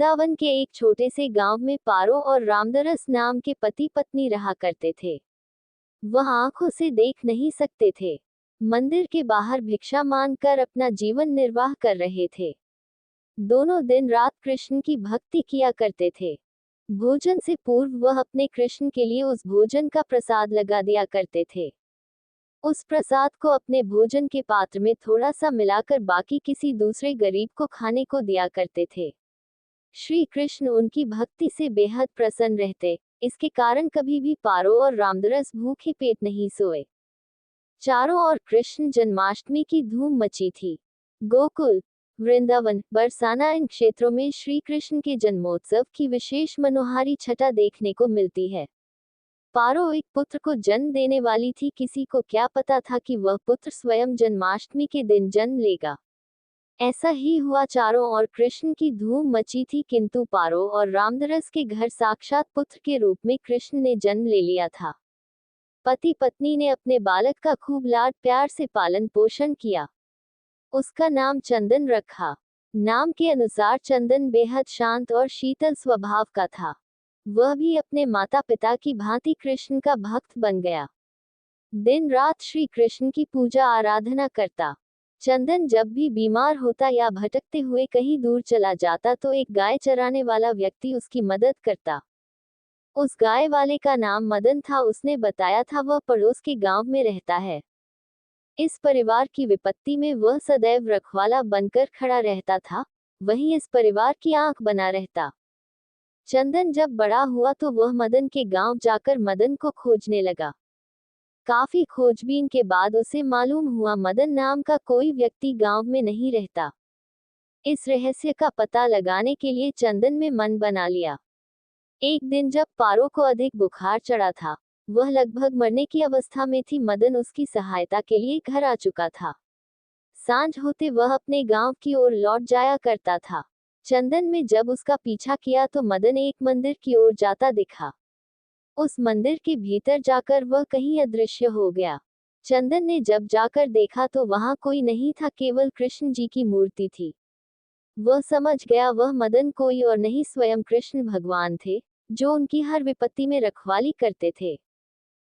वृंदावन के एक छोटे से गांव में पारो और रामदरस नाम के पति पत्नी रहा करते थे। वह आंखों से देख नहीं सकते थे। मंदिर के बाहर भिक्षा मांगकर अपना जीवन निर्वाह कर रहे थे। दोनों दिन रात कृष्ण की भक्ति किया करते थे। भोजन से पूर्व वह अपने कृष्ण के लिए उस भोजन का प्रसाद लगा दिया करते थे। उस प्रसाद को अपने भोजन के पात्र में थोड़ा सा मिलाकर बाकी किसी दूसरे गरीब को खाने को दिया करते थे। श्री कृष्ण उनकी भक्ति से बेहद प्रसन्न रहते। इसके कारण कभी भी पारो और रामदरस भूखे पेट नहीं सोए। चारों ओर कृष्ण जन्माष्टमी की धूम मची थी। गोकुल, वृंदावन, बरसाना इन क्षेत्रों में श्री कृष्ण के जन्मोत्सव की विशेष मनोहारी छटा देखने को मिलती है। पारो एक पुत्र को जन्म देने वाली थी। किसी को क्या पता था कि वह पुत्र स्वयं जन्माष्टमी के दिन जन्म लेगा। ऐसा ही हुआ। चारों ओर कृष्ण की धूम मची थी, किंतु पारो और रामदरस के घर साक्षात पुत्र के रूप में कृष्ण ने जन्म ले लिया था। पति पत्नी ने अपने बालक का खूब लाड प्यार से पालन पोषण किया। उसका नाम चंदन रखा। नाम के अनुसार चंदन बेहद शांत और शीतल स्वभाव का था। वह भी अपने माता पिता की भांति कृष्ण का भक्त बन गया। दिन रात श्री कृष्ण की पूजा आराधना करता। चंदन जब भी बीमार होता या भटकते हुए कहीं दूर चला जाता तो एक गाय चराने वाला व्यक्ति उसकी मदद करता। उस गाय वाले का नाम मदन था। उसने बताया था वह पड़ोस के गांव में रहता है। इस परिवार की विपत्ति में वह सदैव रखवाला बनकर खड़ा रहता था, वहीं इस परिवार की आंख बना रहता। चंदन जब बड़ा हुआ तो वह मदन के गांव जाकर मदन को खोजने लगा। काफी खोजबीन के बाद उसे मालूम हुआ मदन नाम का कोई व्यक्ति गांव में नहीं रहता। इस रहस्य का पता लगाने के लिए चंदन में मन बना लिया। एक दिन जब पारो को अधिक बुखार चढ़ा था, वह लगभग मरने की अवस्था में थी, मदन उसकी सहायता के लिए घर आ चुका था। सांझ होते वह अपने गांव की ओर लौट जाया करता था। चंदन में जब उसका पीछा किया तो मदन एक मंदिर की ओर जाता दिखा। उस मंदिर के भीतर जाकर वह कहीं अदृश्य हो गया। चंदन ने जब जाकर देखा तो वहां कोई नहीं था, केवल कृष्ण जी की मूर्ति थी। वह समझ गया वह मदन कोई और नहीं स्वयं कृष्ण भगवान थे, जो उनकी हर विपत्ति में रखवाली करते थे।